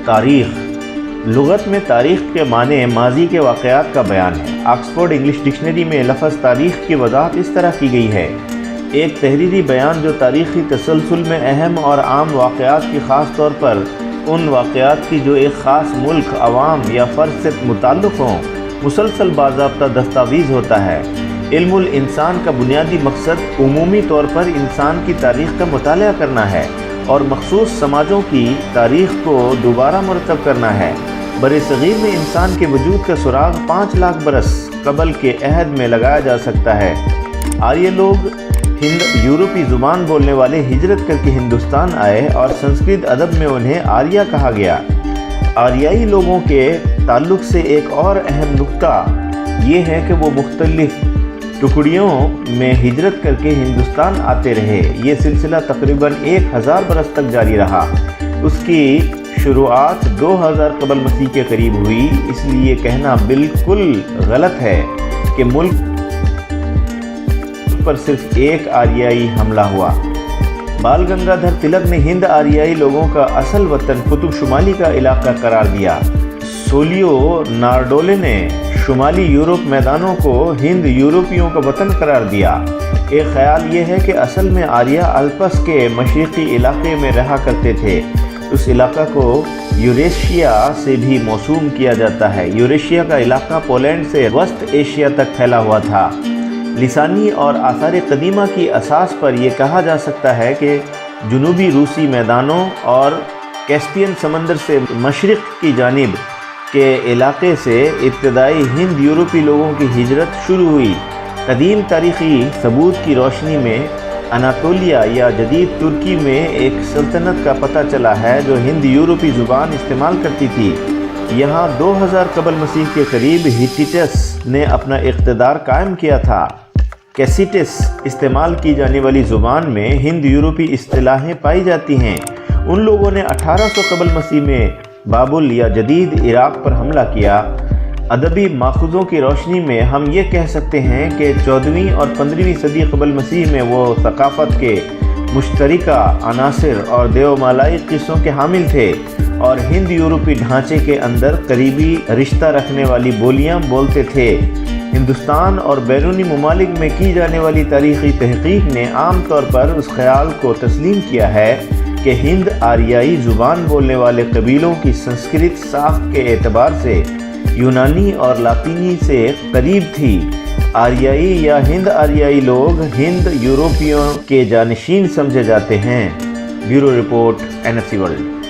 تاریخ لغت میں تاریخ کے معنی ماضی کے واقعات کا بیان ہے۔ آکسفورڈ انگلش ڈکشنری میں لفظ تاریخ کی وضاحت اس طرح کی گئی ہے: ایک تحریری بیان جو تاریخی تسلسل میں اہم اور عام واقعات کی، خاص طور پر ان واقعات کی جو ایک خاص ملک، عوام یا فرد سے متعلق ہوں، مسلسل باضابطہ دستاویز ہوتا ہے۔ علم الانسان کا بنیادی مقصد عمومی طور پر انسان کی تاریخ کا مطالعہ کرنا ہے اور مخصوص سماجوں کی تاریخ کو دوبارہ مرتب کرنا ہے۔ برصغیر میں انسان کے وجود کا سراغ 5 لاکھ برس قبل کے عہد میں لگایا جا سکتا ہے۔ آریہ لوگ یورپی زبان بولنے والے ہجرت کر کے ہندوستان آئے اور سنسکرت ادب میں انہیں آریہ کہا گیا۔ آریائی لوگوں کے تعلق سے ایک اور اہم نقطہ یہ ہے کہ وہ مختلف ٹکڑیوں میں ہجرت کر کے ہندوستان آتے رہے۔ یہ سلسلہ تقریباً 1000 برس تک جاری رہا۔ اس کی شروعات 2000 قبل مسیح کے قریب ہوئی۔ اس لیے کہنا بالکل غلط ہے کہ ملک پر صرف ایک آریائی حملہ ہوا۔ بال گنگادھر تلک نے ہند آریائی لوگوں کا اصل وطن قطب شمالی کا علاقہ قرار دیا۔ سولیو نارڈولے نے شمالی یورپ میدانوں کو ہند یورپیوں کا وطن قرار دیا۔ ایک خیال یہ ہے کہ اصل میں آریہ الپس کے مشرقی علاقے میں رہا کرتے تھے۔ اس علاقہ کو یوریشیا سے بھی موسوم کیا جاتا ہے۔ یوریشیا کا علاقہ پولینڈ سے وسط ایشیا تک پھیلا ہوا تھا۔ لسانی اور آثار قدیمہ کی اساس پر یہ کہا جا سکتا ہے کہ جنوبی روسی میدانوں اور کیسپین سمندر سے مشرق کی جانب کے علاقے سے ابتدائی ہند یورپی لوگوں کی ہجرت شروع ہوئی۔ قدیم تاریخی ثبوت کی روشنی میں اناطولیہ یا جدید ترکی میں ایک سلطنت کا پتہ چلا ہے جو ہند یورپی زبان استعمال کرتی تھی۔ یہاں 2000 قبل مسیح کے قریب ہٹیٹس نے اپنا اقتدار قائم کیا تھا۔ کیسیٹس استعمال کی جانے والی زبان میں ہند یورپی اصطلاحیں پائی جاتی ہیں۔ ان لوگوں نے 1800 قبل مسیح میں بابل یا جدید عراق پر حملہ کیا۔ ادبی ماخذوں کی روشنی میں ہم یہ کہہ سکتے ہیں کہ 14ویں اور 15ویں صدی قبل مسیح میں وہ ثقافت کے مشترکہ عناصر اور دیومالائی قصوں کے حامل تھے اور ہند یورپی ڈھانچے کے اندر قریبی رشتہ رکھنے والی بولیاں بولتے تھے۔ ہندوستان اور بیرونی ممالک میں کی جانے والی تاریخی تحقیق نے عام طور پر اس خیال کو تسلیم کیا ہے کہ ہند آریائی زبان بولنے والے قبیلوں کی سنسکرت ساخت کے اعتبار سے یونانی اور لاطینی سے قریب تھی۔ آریائی یا ہند آریائی لوگ ہند یورپیوں کے جانشین سمجھے جاتے ہیں۔ Bureau report, NSC world.